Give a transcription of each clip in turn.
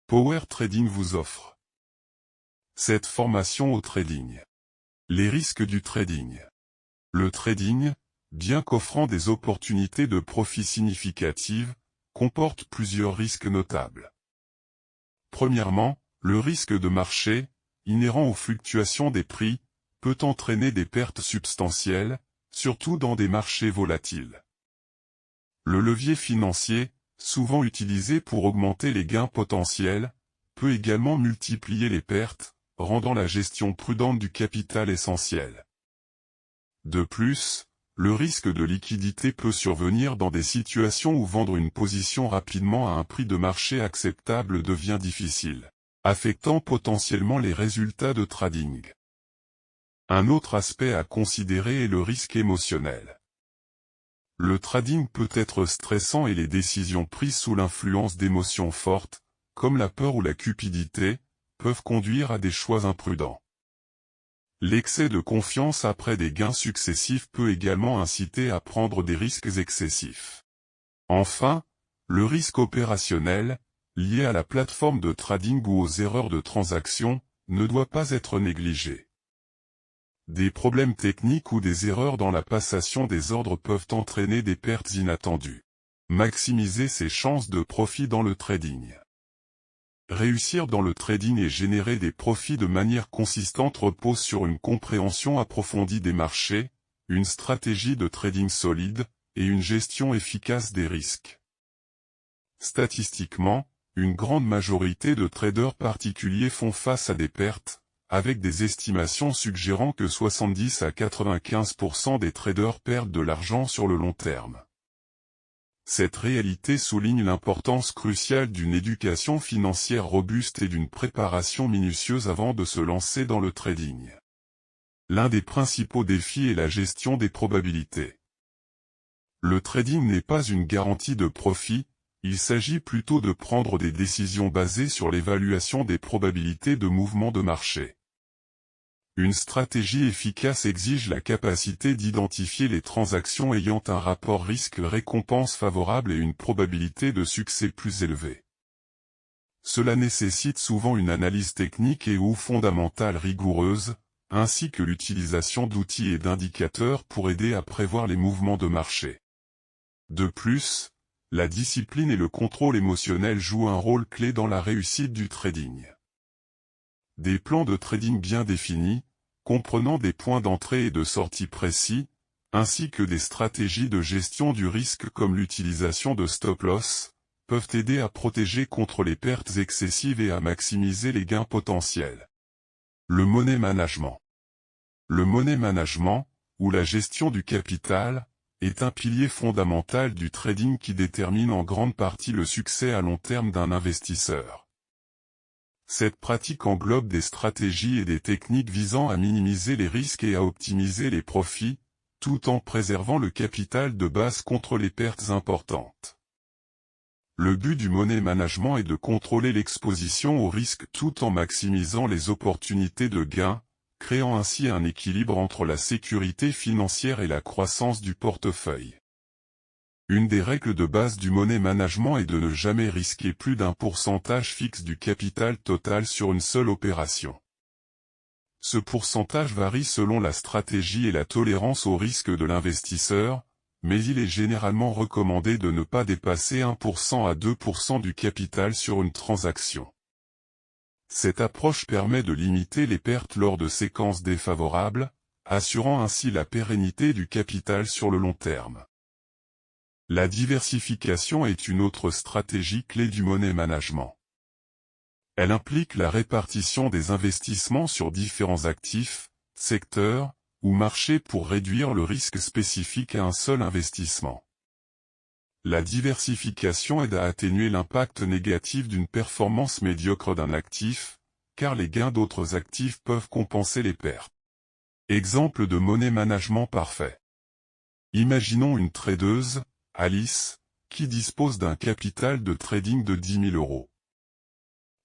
Power Trading vous offre cette formation au trading. Les risques du trading. Le trading, bien qu'offrant des opportunités de profit significatives, comporte plusieurs risques notables. Premièrement, le risque de marché, inhérent aux fluctuations des prix, peut entraîner des pertes substantielles, surtout dans des marchés volatiles. Le levier financier, souvent utilisé pour augmenter les gains potentiels, peut également multiplier les pertes, rendant la gestion prudente du capital essentielle. De plus, le risque de liquidité peut survenir dans des situations où vendre une position rapidement à un prix de marché acceptable devient difficile, affectant potentiellement les résultats de trading. Un autre aspect à considérer est le risque émotionnel. Le trading peut être stressant et les décisions prises sous l'influence d'émotions fortes, comme la peur ou la cupidité, peuvent conduire à des choix imprudents. L'excès de confiance après des gains successifs peut également inciter à prendre des risques excessifs. Enfin, le risque opérationnel, lié à la plateforme de trading ou aux erreurs de transaction, ne doit pas être négligé. Des problèmes techniques ou des erreurs dans la passation des ordres peuvent entraîner des pertes inattendues. Maximiser ses chances de profit dans le trading. Réussir dans le trading et générer des profits de manière consistante repose sur une compréhension approfondie des marchés, une stratégie de trading solide, et une gestion efficace des risques. Statistiquement, une grande majorité de traders particuliers font face à des pertes, avec des estimations suggérant que 70 à 95% des traders perdent de l'argent sur le long terme. Cette réalité souligne l'importance cruciale d'une éducation financière robuste et d'une préparation minutieuse avant de se lancer dans le trading. L'un des principaux défis est la gestion des probabilités. Le trading n'est pas une garantie de profit, il s'agit plutôt de prendre des décisions basées sur l'évaluation des probabilités de mouvement de marché. Une stratégie efficace exige la capacité d'identifier les transactions ayant un rapport risque-récompense favorable et une probabilité de succès plus élevée. Cela nécessite souvent une analyse technique et/ou fondamentale rigoureuse, ainsi que l'utilisation d'outils et d'indicateurs pour aider à prévoir les mouvements de marché. De plus, la discipline et le contrôle émotionnel jouent un rôle clé dans la réussite du trading. Des plans de trading bien définis, comprenant des points d'entrée et de sortie précis, ainsi que des stratégies de gestion du risque comme l'utilisation de stop-loss, peuvent aider à protéger contre les pertes excessives et à maximiser les gains potentiels. Le money management. Le money management, ou la gestion du capital, est un pilier fondamental du trading qui détermine en grande partie le succès à long terme d'un investisseur. Cette pratique englobe des stratégies et des techniques visant à minimiser les risques et à optimiser les profits, tout en préservant le capital de base contre les pertes importantes. Le but du money management est de contrôler l'exposition au risque tout en maximisant les opportunités de gain, créant ainsi un équilibre entre la sécurité financière et la croissance du portefeuille. Une des règles de base du money management est de ne jamais risquer plus d'un pourcentage fixe du capital total sur une seule opération. Ce pourcentage varie selon la stratégie et la tolérance au risque de l'investisseur, mais il est généralement recommandé de ne pas dépasser 1% à 2% du capital sur une transaction. Cette approche permet de limiter les pertes lors de séquences défavorables, assurant ainsi la pérennité du capital sur le long terme. La diversification est une autre stratégie clé du money management. Elle implique la répartition des investissements sur différents actifs, secteurs, ou marchés pour réduire le risque spécifique à un seul investissement. La diversification aide à atténuer l'impact négatif d'une performance médiocre d'un actif, car les gains d'autres actifs peuvent compenser les pertes. Exemple de money management parfait. Imaginons une tradeuse, Alice, qui dispose d'un capital de trading de 10 000 €.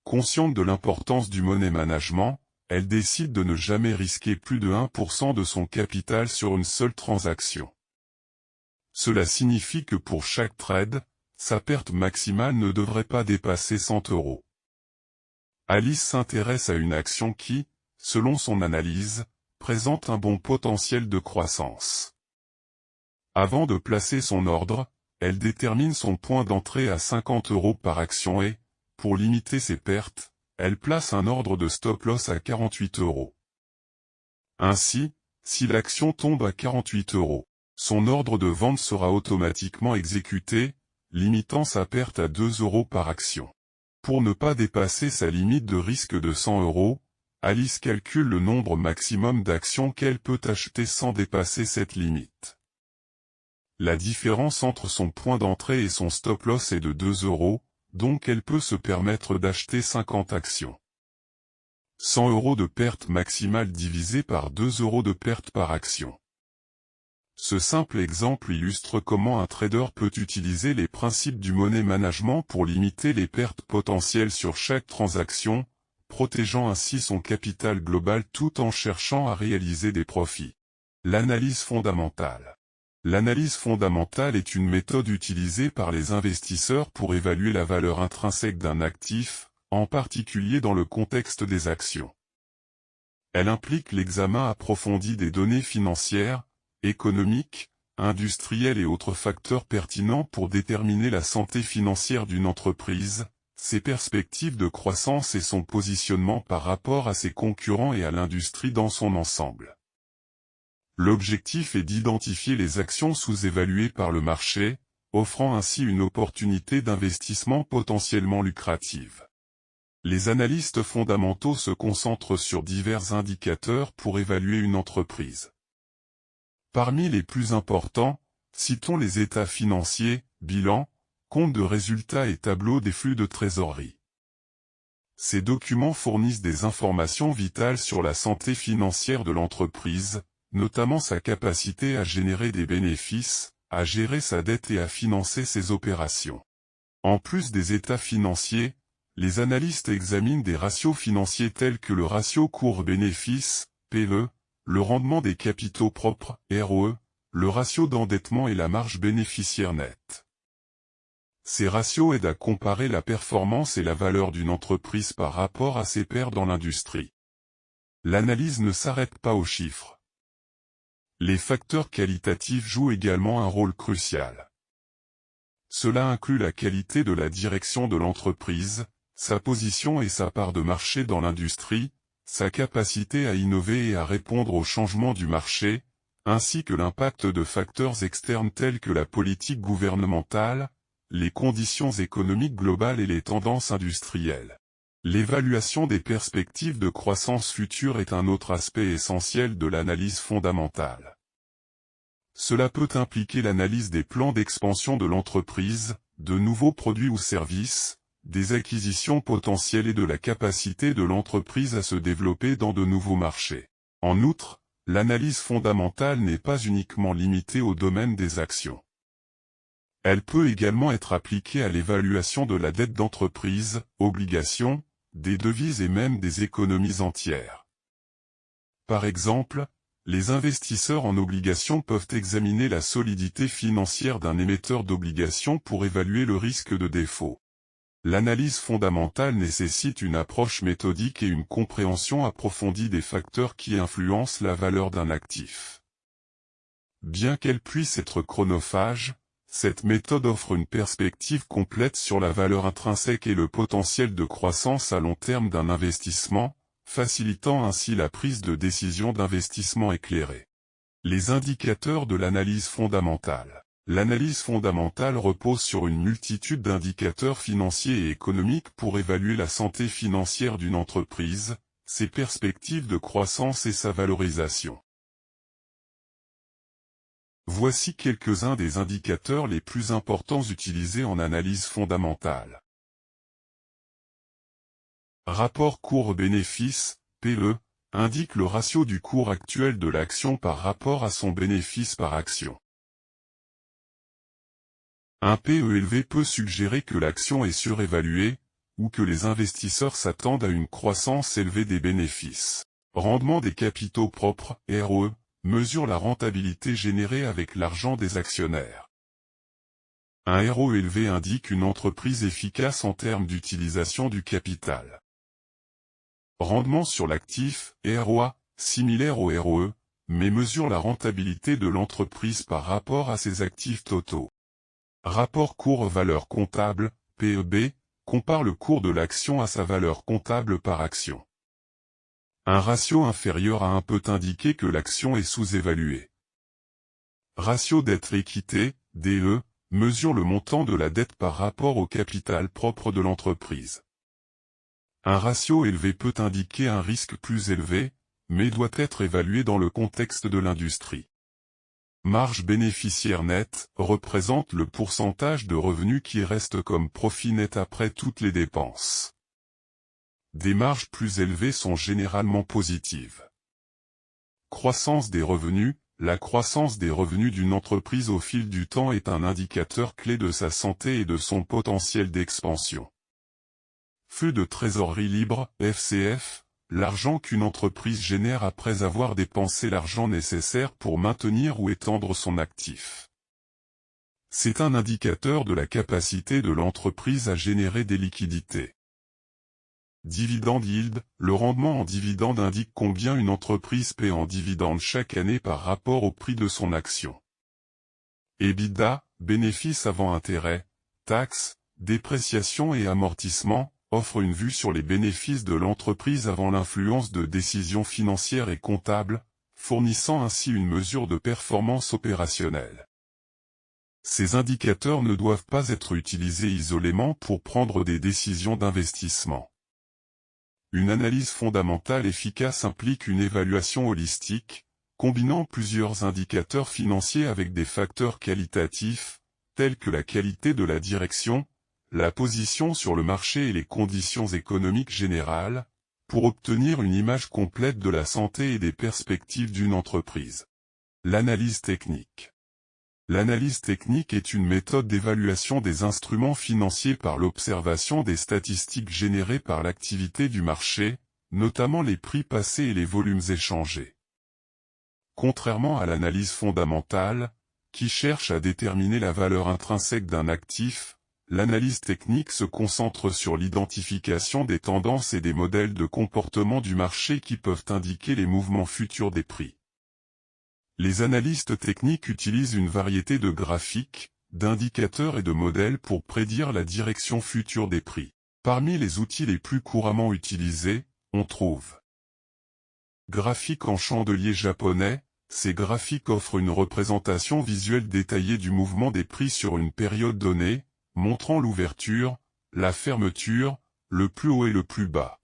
Consciente de l'importance du money management, elle décide de ne jamais risquer plus de 1% de son capital sur une seule transaction. Cela signifie que pour chaque trade, sa perte maximale ne devrait pas dépasser 100 €. Alice s'intéresse à une action qui, selon son analyse, présente un bon potentiel de croissance. Avant de placer son ordre, elle détermine son point d'entrée à 50 € par action et, pour limiter ses pertes, elle place un ordre de stop-loss à 48 €. Ainsi, si l'action tombe à 48 €, son ordre de vente sera automatiquement exécuté, limitant sa perte à 2 € par action. Pour ne pas dépasser sa limite de risque de 100 €, Alice calcule le nombre maximum d'actions qu'elle peut acheter sans dépasser cette limite. La différence entre son point d'entrée et son stop-loss est de 2 €, donc elle peut se permettre d'acheter 50 actions. 100 € de perte maximale divisé par 2 € de perte par action. Ce simple exemple illustre comment un trader peut utiliser les principes du money management pour limiter les pertes potentielles sur chaque transaction, protégeant ainsi son capital global tout en cherchant à réaliser des profits. L'analyse fondamentale. L'analyse fondamentale est une méthode utilisée par les investisseurs pour évaluer la valeur intrinsèque d'un actif, en particulier dans le contexte des actions. Elle implique l'examen approfondi des données financières, économiques, industrielles et autres facteurs pertinents pour déterminer la santé financière d'une entreprise, ses perspectives de croissance et son positionnement par rapport à ses concurrents et à l'industrie dans son ensemble. L'objectif est d'identifier les actions sous-évaluées par le marché, offrant ainsi une opportunité d'investissement potentiellement lucrative. Les analystes fondamentaux se concentrent sur divers indicateurs pour évaluer une entreprise. Parmi les plus importants, citons les états financiers, bilans, comptes de résultats et tableaux des flux de trésorerie. Ces documents fournissent des informations vitales sur la santé financière de l'entreprise, notamment sa capacité à générer des bénéfices, à gérer sa dette et à financer ses opérations. En plus des états financiers, les analystes examinent des ratios financiers tels que le ratio cours-bénéfice, PE, le rendement des capitaux propres, ROE, le ratio d'endettement et la marge bénéficiaire nette. Ces ratios aident à comparer la performance et la valeur d'une entreprise par rapport à ses pairs dans l'industrie. L'analyse ne s'arrête pas aux chiffres. Les facteurs qualitatifs jouent également un rôle crucial. Cela inclut la qualité de la direction de l'entreprise, sa position et sa part de marché dans l'industrie, sa capacité à innover et à répondre aux changements du marché, ainsi que l'impact de facteurs externes tels que la politique gouvernementale, les conditions économiques globales et les tendances industrielles. L'évaluation des perspectives de croissance future est un autre aspect essentiel de l'analyse fondamentale. Cela peut impliquer l'analyse des plans d'expansion de l'entreprise, de nouveaux produits ou services, des acquisitions potentielles et de la capacité de l'entreprise à se développer dans de nouveaux marchés. En outre, l'analyse fondamentale n'est pas uniquement limitée au domaine des actions. Elle peut également être appliquée à l'évaluation de la dette d'entreprise, obligations, des devises et même des économies entières. Par exemple, les investisseurs en obligations peuvent examiner la solidité financière d'un émetteur d'obligations pour évaluer le risque de défaut. L'analyse fondamentale nécessite une approche méthodique et une compréhension approfondie des facteurs qui influencent la valeur d'un actif. Bien qu'elle puisse être chronophage, cette méthode offre une perspective complète sur la valeur intrinsèque et le potentiel de croissance à long terme d'un investissement, facilitant ainsi la prise de décision d'investissement éclairée. Les indicateurs de l'analyse fondamentale. L'analyse fondamentale repose sur une multitude d'indicateurs financiers et économiques pour évaluer la santé financière d'une entreprise, ses perspectives de croissance et sa valorisation. Voici quelques-uns des indicateurs les plus importants utilisés en analyse fondamentale. Rapport cours-bénéfice, PE, indique le ratio du cours actuel de l'action par rapport à son bénéfice par action. Un PE élevé peut suggérer que l'action est surévaluée, ou que les investisseurs s'attendent à une croissance élevée des bénéfices. Rendement des capitaux propres, ROE, mesure la rentabilité générée avec l'argent des actionnaires. Un ROE élevé indique une entreprise efficace en termes d'utilisation du capital. Rendement sur l'actif, ROA, similaire au ROE, mais mesure la rentabilité de l'entreprise par rapport à ses actifs totaux. Rapport cours-valeur comptable, PEB, compare le cours de l'action à sa valeur comptable par action. Un ratio inférieur à 1 peut indiquer que l'action est sous-évaluée. Ratio dette-équité, DE, mesure le montant de la dette par rapport au capital propre de l'entreprise. Un ratio élevé peut indiquer un risque plus élevé, mais doit être évalué dans le contexte de l'industrie. Marge bénéficiaire nette représente le pourcentage de revenus qui reste comme profit net après toutes les dépenses. Des marges plus élevées sont généralement positives. Croissance des revenus. La croissance des revenus d'une entreprise au fil du temps est un indicateur clé de sa santé et de son potentiel d'expansion. Flux de trésorerie libre, FCF, l'argent qu'une entreprise génère après avoir dépensé l'argent nécessaire pour maintenir ou étendre son actif. C'est un indicateur de la capacité de l'entreprise à générer des liquidités. Dividende yield, le rendement en dividende indique combien une entreprise paie en dividende chaque année par rapport au prix de son action. EBITDA, bénéfice avant intérêt, taxes, dépréciation et amortissement, offre une vue sur les bénéfices de l'entreprise avant l'influence de décisions financières et comptables, fournissant ainsi une mesure de performance opérationnelle. Ces indicateurs ne doivent pas être utilisés isolément pour prendre des décisions d'investissement. Une analyse fondamentale efficace implique une évaluation holistique, combinant plusieurs indicateurs financiers avec des facteurs qualitatifs, tels que la qualité de la direction, la position sur le marché et les conditions économiques générales, pour obtenir une image complète de la santé et des perspectives d'une entreprise. L'analyse technique. L'analyse technique est une méthode d'évaluation des instruments financiers par l'observation des statistiques générées par l'activité du marché, notamment les prix passés et les volumes échangés. Contrairement à l'analyse fondamentale, qui cherche à déterminer la valeur intrinsèque d'un actif, l'analyse technique se concentre sur l'identification des tendances et des modèles de comportement du marché qui peuvent indiquer les mouvements futurs des prix. Les analystes techniques utilisent une variété de graphiques, d'indicateurs et de modèles pour prédire la direction future des prix. Parmi les outils les plus couramment utilisés, on trouve graphiques en chandelier japonais. Ces graphiques offrent une représentation visuelle détaillée du mouvement des prix sur une période donnée, montrant l'ouverture, la fermeture, le plus haut et le plus bas.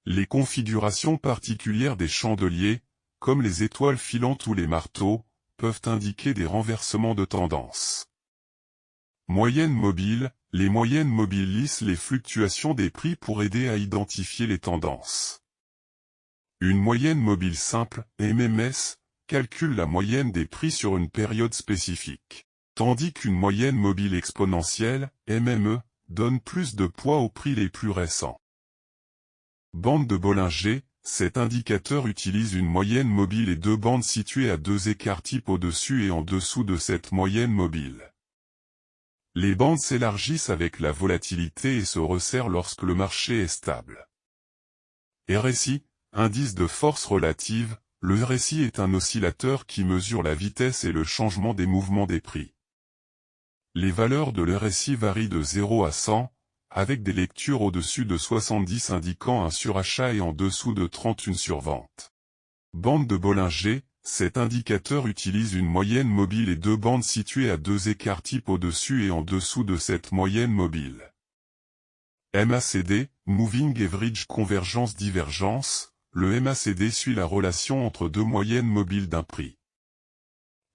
Les configurations particulières des chandeliers, comme les étoiles filantes ou les marteaux, peuvent indiquer des renversements de tendance. Moyenne mobile, les moyennes mobiles lissent les fluctuations des prix pour aider à identifier les tendances. Une moyenne mobile simple, MMS, calcule la moyenne des prix sur une période spécifique, tandis qu'une moyenne mobile exponentielle, MME, donne plus de poids aux prix les plus récents. Bande de Bollinger. Cet indicateur utilise une moyenne mobile et deux bandes situées à deux écarts type au-dessus et en dessous de cette moyenne mobile. Les bandes s'élargissent avec la volatilité et se resserrent lorsque le marché est stable. RSI, indice de force relative, le RSI est un oscillateur qui mesure la vitesse et le changement des mouvements des prix. Les valeurs de l'RSI varient de 0 à 100, avec des lectures au-dessus de 70 indiquant un surachat et en dessous de 30 une survente. Bande de Bollinger, cet indicateur utilise une moyenne mobile et deux bandes situées à deux écarts type au-dessus et en dessous de cette moyenne mobile. MACD, Moving Average Convergence-Divergence, le MACD suit la relation entre deux moyennes mobiles d'un prix.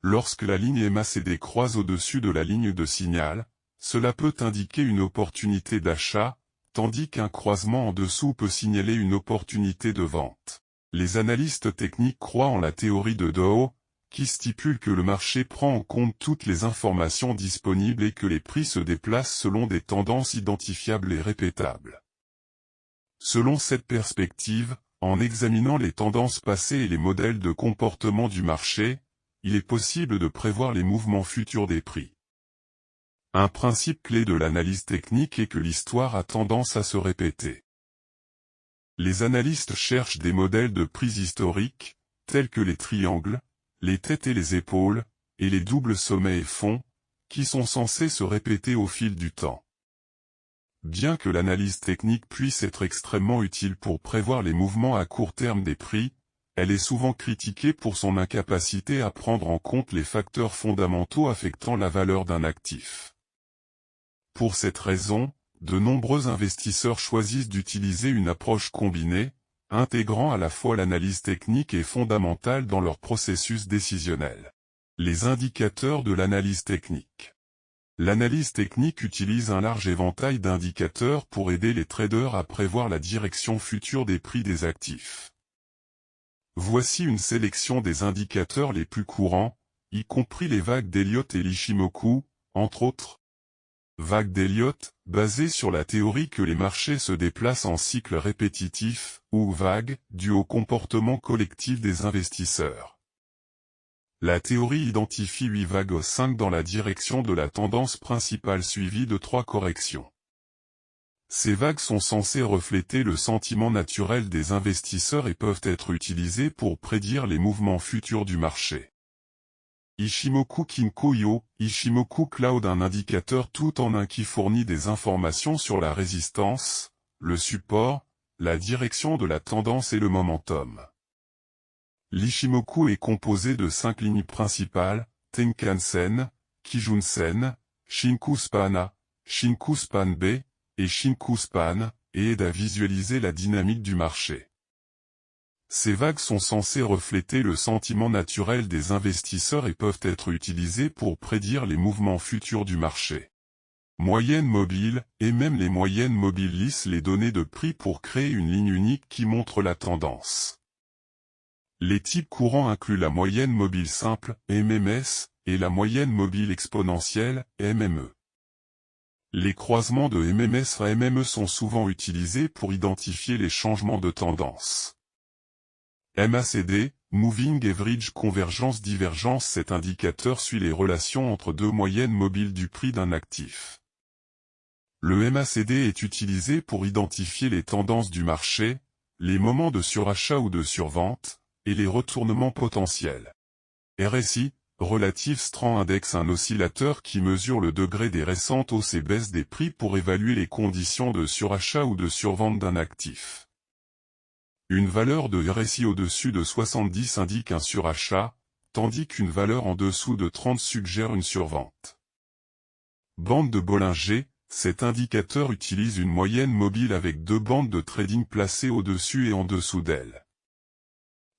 Lorsque la ligne MACD croise au-dessus de la ligne de signal, cela peut indiquer une opportunité d'achat, tandis qu'un croisement en dessous peut signaler une opportunité de vente. Les analystes techniques croient en la théorie de Dow, qui stipule que le marché prend en compte toutes les informations disponibles et que les prix se déplacent selon des tendances identifiables et répétables. Selon cette perspective, en examinant les tendances passées et les modèles de comportement du marché, il est possible de prévoir les mouvements futurs des prix. Un principe clé de l'analyse technique est que l'histoire a tendance à se répéter. Les analystes cherchent des modèles de prix historiques, tels que les triangles, les têtes et les épaules, et les doubles sommets et fonds, qui sont censés se répéter au fil du temps. Bien que l'analyse technique puisse être extrêmement utile pour prévoir les mouvements à court terme des prix, elle est souvent critiquée pour son incapacité à prendre en compte les facteurs fondamentaux affectant la valeur d'un actif. Pour cette raison, de nombreux investisseurs choisissent d'utiliser une approche combinée, intégrant à la fois l'analyse technique et fondamentale dans leur processus décisionnel. Les indicateurs de l'analyse technique. L'analyse technique utilise un large éventail d'indicateurs pour aider les traders à prévoir la direction future des prix des actifs. Voici une sélection des indicateurs les plus courants, y compris les vagues d'Elliott et l'Ichimoku, entre autres. Vague d'Elliott, basée sur la théorie que les marchés se déplacent en cycles répétitifs, ou vague, due au comportement collectif des investisseurs. La théorie identifie 8 vagues aux 5 dans la direction de la tendance principale suivie de 3 corrections. Ces vagues sont censées refléter le sentiment naturel des investisseurs et peuvent être utilisées pour prédire les mouvements futurs du marché. Ichimoku Kinko-yo, Ichimoku Cloud, un indicateur tout en un qui fournit des informations sur la résistance, le support, la direction de la tendance et le momentum. L'Ichimoku est composé de 5 lignes principales, Tenkan-sen, Kijun-sen, Shinku-span A, Shinku-span B, et Shinku-span, et aide à visualiser la dynamique du marché. Ces vagues sont censées refléter le sentiment naturel des investisseurs et peuvent être utilisées pour prédire les mouvements futurs du marché. Moyenne mobile, et même les moyennes mobiles lissent les données de prix pour créer une ligne unique qui montre la tendance. Les types courants incluent la moyenne mobile simple, MMS, et la moyenne mobile exponentielle, MME. Les croisements de MMS à MME sont souvent utilisés pour identifier les changements de tendance. MACD, Moving Average Convergence-Divergence. Cet indicateur suit les relations entre deux moyennes mobiles du prix d'un actif. Le MACD est utilisé pour identifier les tendances du marché, les moments de surachat ou de survente, et les retournements potentiels. RSI, Relative Strength Index, un oscillateur qui mesure le degré des récentes hausses et baisses des prix pour évaluer les conditions de surachat ou de survente d'un actif. Une valeur de RSI au-dessus de 70 indique un surachat, tandis qu'une valeur en dessous de 30 suggère une survente. Bande de Bollinger, cet indicateur utilise une moyenne mobile avec deux bandes de trading placées au-dessus et en dessous d'elle.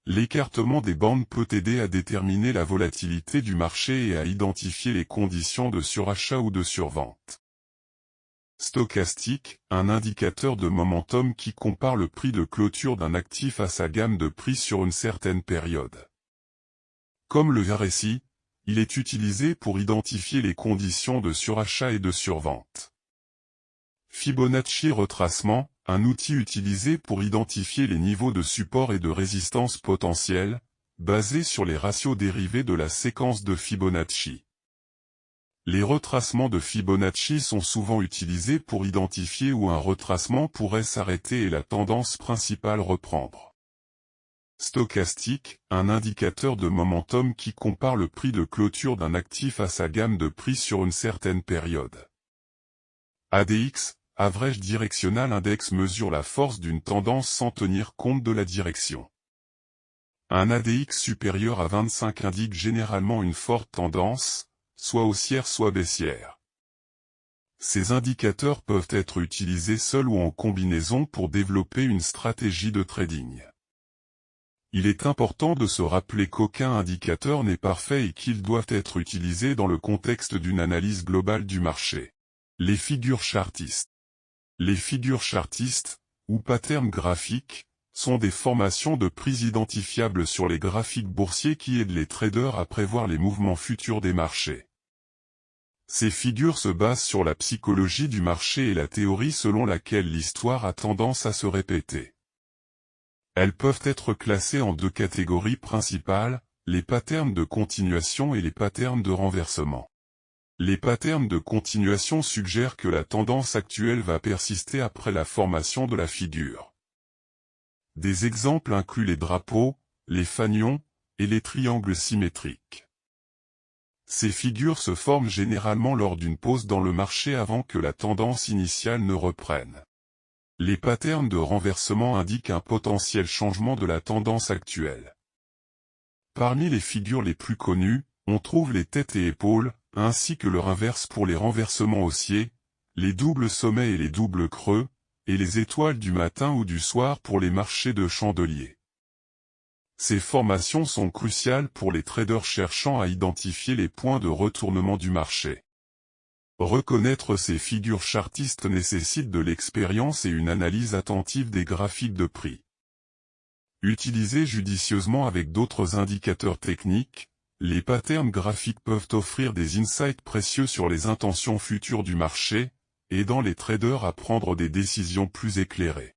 L'écartement des bandes peut aider à déterminer la volatilité du marché et à identifier les conditions de surachat ou de survente. Stochastique, un indicateur de momentum qui compare le prix de clôture d'un actif à sa gamme de prix sur une certaine période. Comme le RSI, il est utilisé pour identifier les conditions de surachat et de survente. Fibonacci retracement, un outil utilisé pour identifier les niveaux de support et de résistance potentiels, basé sur les ratios dérivés de la séquence de Fibonacci. Les retracements de Fibonacci sont souvent utilisés pour identifier où un retracement pourrait s'arrêter et la tendance principale reprendre. Stochastique, un indicateur de momentum qui compare le prix de clôture d'un actif à sa gamme de prix sur une certaine période. ADX, Average Directional Index, mesure la force d'une tendance sans tenir compte de la direction. Un ADX supérieur à 25 indique généralement une forte tendance, soit haussière soit baissière. Ces indicateurs peuvent être utilisés seuls ou en combinaison pour développer une stratégie de trading. Il est important de se rappeler qu'aucun indicateur n'est parfait et qu'ils doivent être utilisés dans le contexte d'une analyse globale du marché. Les figures chartistes. Les figures chartistes, ou patterns graphiques, sont des formations de prix identifiables sur les graphiques boursiers qui aident les traders à prévoir les mouvements futurs des marchés. Ces figures se basent sur la psychologie du marché et la théorie selon laquelle l'histoire a tendance à se répéter. Elles peuvent être classées en deux catégories principales, les patterns de continuation et les patterns de renversement. Les patterns de continuation suggèrent que la tendance actuelle va persister après la formation de la figure. Des exemples incluent les drapeaux, les fanions, et les triangles symétriques. Ces figures se forment généralement lors d'une pause dans le marché avant que la tendance initiale ne reprenne. Les patterns de renversement indiquent un potentiel changement de la tendance actuelle. Parmi les figures les plus connues, on trouve les têtes et épaules, ainsi que leur inverse pour les renversements haussiers, les doubles sommets et les doubles creux, et les étoiles du matin ou du soir pour les marchés de chandeliers. Ces formations sont cruciales pour les traders cherchant à identifier les points de retournement du marché. Reconnaître ces figures chartistes nécessite de l'expérience et une analyse attentive des graphiques de prix. Utilisés judicieusement avec d'autres indicateurs techniques, les patterns graphiques peuvent offrir des insights précieux sur les intentions futures du marché, aidant les traders à prendre des décisions plus éclairées.